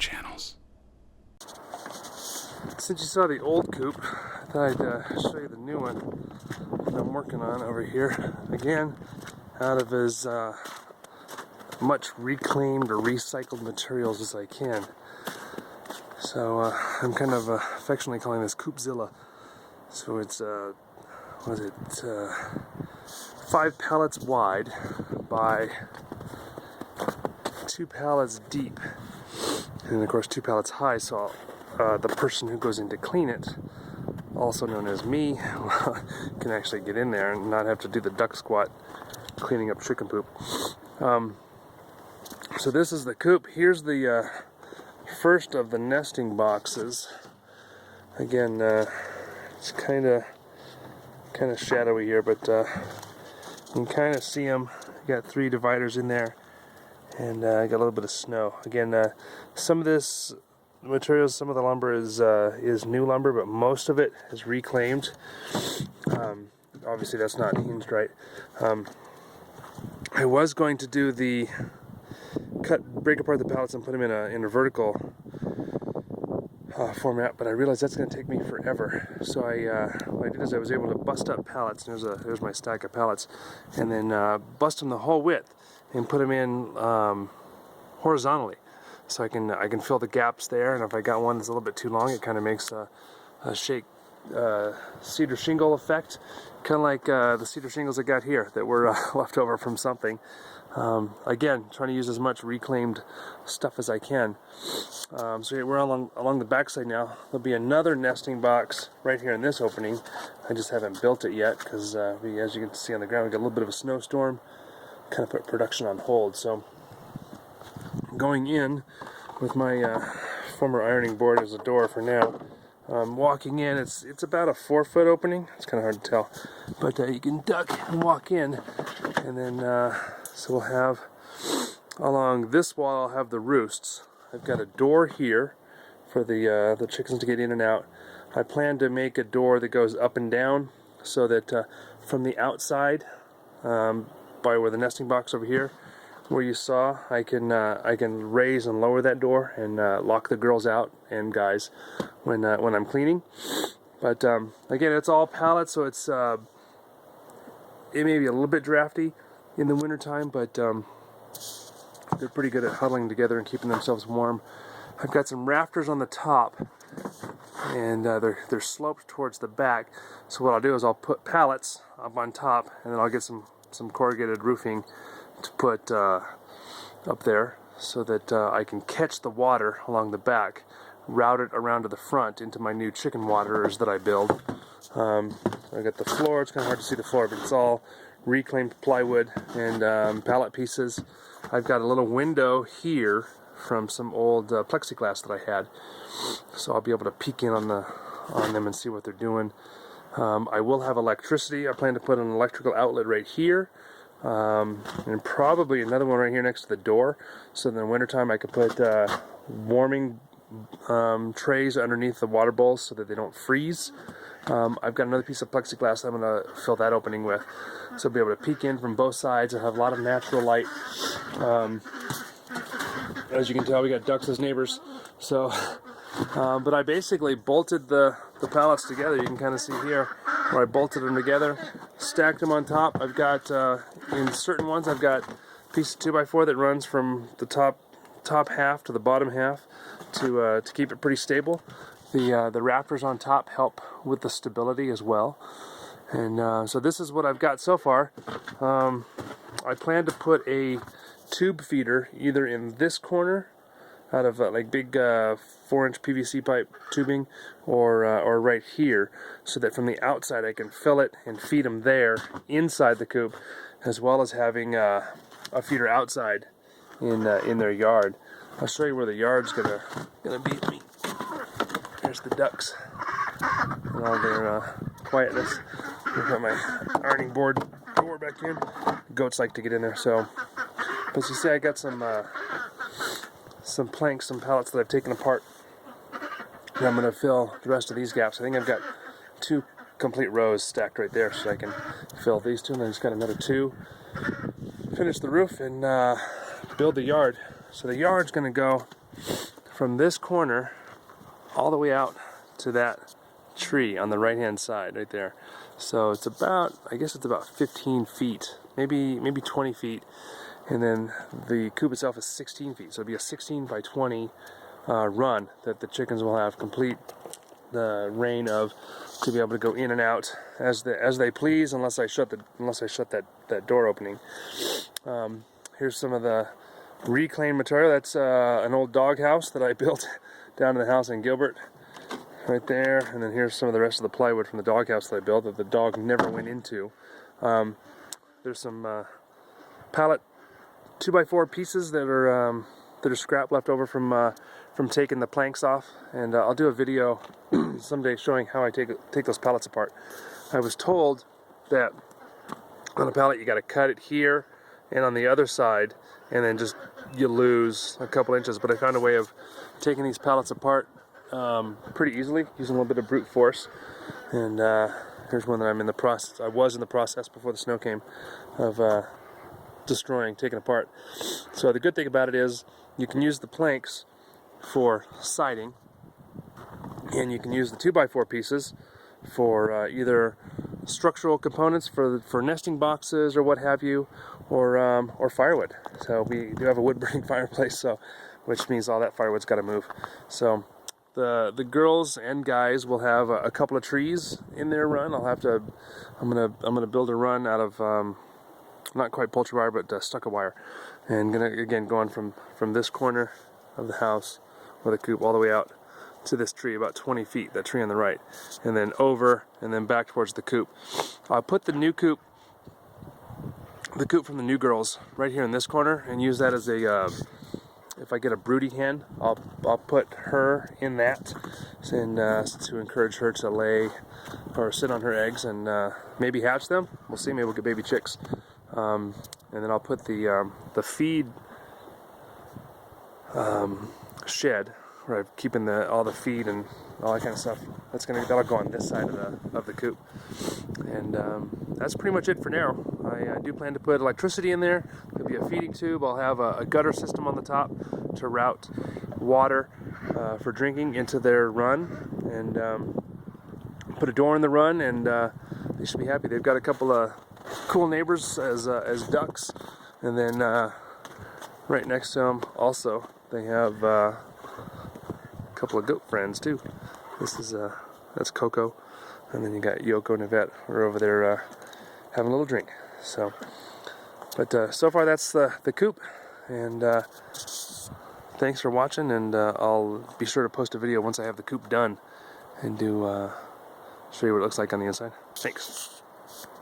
channels. Since you saw the old coop, I thought I'd show you the new one that I'm working on over here. Again, out of as much reclaimed or recycled materials as I can. So I'm kind of affectionately calling this Coopzilla. So it's, what is it, 5 pallets wide by 2 pallets deep. And of course 2 pallets high, so the person who goes in to clean it, also known as me, can actually get in there and not have to do the duck squat cleaning up chicken poop. So this is the coop. Here's the first of the nesting boxes. Again, it's kind of shadowy here, but you can kind of see them. Got 3 dividers in there, and I got a little bit of snow. Again, some of this materials, some of the lumber is new lumber, but most of it is reclaimed. Obviously, that's not hinged right. I was going to do the break apart the pallets and put them in a vertical format, but I realized that's going to take me forever. So what I did is I was able to bust up pallets. There's my stack of pallets, and then bust them the whole width and put them in horizontally, so I can fill the gaps there. And if I got one that's a little bit too long, it kind of makes a cedar shingle effect, kind of like the cedar shingles I got here that were left over from something. Again, trying to use as much reclaimed stuff as I can. So yeah, we're along the backside now. There'll be another nesting box right here in this opening. I just haven't built it yet because, as you can see on the ground, we got a little bit of a snowstorm, kind of put production on hold. So going in with my former ironing board as a door for now. Walking in, it's about a 4-foot opening. It's kind of hard to tell, but you can duck and walk in, and then so we'll have along this wall. I'll have the roosts. I've got a door here for the chickens to get in and out. I plan to make a door that goes up and down, so that from the outside, by where the nesting box over here, where you saw, I can raise and lower that door and lock the girls out and guys when I'm cleaning. But again, it's all pallets, so it's it may be a little bit drafty in the wintertime, but they're pretty good at huddling together and keeping themselves warm. I've got some rafters on the top, and they're sloped towards the back. So what I'll do is I'll put pallets up on top, and then I'll get some corrugated roofing to put up there, so that I can catch the water along the back, route it around to the front into my new chicken waterers that I build. I got the floor. It's kind of hard to see the floor, but it's all reclaimed plywood and pallet pieces. I've got a little window here from some old plexiglass that I had, so I'll be able to peek in on them and see what they're doing. I will have electricity. I plan to put an electrical outlet right here, and probably another one right here next to the door, so in the wintertime I could put warming trays underneath the water bowls so that they don't freeze. I've got another piece of plexiglass I'm going to fill that opening with, so I'll be able to peek in from both sides and have a lot of natural light. As you can tell, we got ducks as neighbors, so but I basically bolted the pallets together. You can kind of see here where I bolted them together, stacked them on top. I've got in certain ones I've got a piece of 2x4 that runs from the top half to the bottom half to keep it pretty stable. The rafters on top help with the stability as well. And so this is what I've got so far. I plan to put a tube feeder either in this corner out of like big 4-inch PVC pipe tubing, or right here, so that from the outside I can fill it and feed them there inside the coop, as well as having a feeder outside in their yard. I'll show you where the yard's gonna be. There's the ducks and all their quietness. I've got my ironing board door back in. Goats like to get in there, so. But you see, I got some planks, some pallets that I've taken apart, and I'm going to fill the rest of these gaps. I think I've got 2 complete rows stacked right there, so I can fill these 2, and then I just got another 2. Finish the roof and build the yard. So the yard's going to go from this corner all the way out to that tree on the right hand side right there. So it's about, I guess it's about 15 feet, maybe 20 feet, and then the coop itself is 16 feet, so it'll be a 16 by 20 run that the chickens will have complete the reign of, to be able to go in and out as they please, unless I shut that door opening. Here's some of the reclaimed material. That's an old dog house that I built down in the house in Gilbert, right there. And then here's some of the rest of the plywood from the dog house that I built that the dog never went into. There's some pallet 2x4 pieces that are scrap left over from taking the planks off, and I'll do a video someday showing how I take those pallets apart. I was told that on a pallet you got to cut it here and on the other side, and then just you lose a couple inches. But I found a way of taking these pallets apart pretty easily using a little bit of brute force. And here's one that I'm in the process. I was in the process before the snow came of destroying, taking apart. So the good thing about it is you can use the planks for siding, and you can use the 2x4 pieces for either structural components for nesting boxes or what have you, or firewood. So we do have a wood burning fireplace, so which means all that firewood's got to move. So the girls and guys will have a couple of trees in their run. I'm gonna build a run out of not quite poultry wire, but stucco wire, and going from this corner of the house or the coop all the way out to this tree, about 20 feet, that tree on the right, and then over and then back towards the coop. I'll put the coop from the new girls right here in this corner and use that as a, if I get a broody hen, I'll put her in that, and to encourage her to lay or sit on her eggs and maybe hatch them. We'll see, maybe we'll get baby chicks. And then I'll put the feed shed, where I'm keeping all the feed and all that kind of stuff. That'll go on this side of the coop, and that's pretty much it for now. I do plan to put electricity in there. There'll be a feeding tube. I'll have a gutter system on the top to route water for drinking into their run, and put a door in the run, and they should be happy. They've got a couple of cool neighbors as ducks, and then right next to them also they have a couple of goat friends too. That's Coco, and then you got Yoko and Yvette are over there having a little drink. So, but so far that's the coop, and thanks for watching, and I'll be sure to post a video once I have the coop done and show you what it looks like on the inside. Thanks.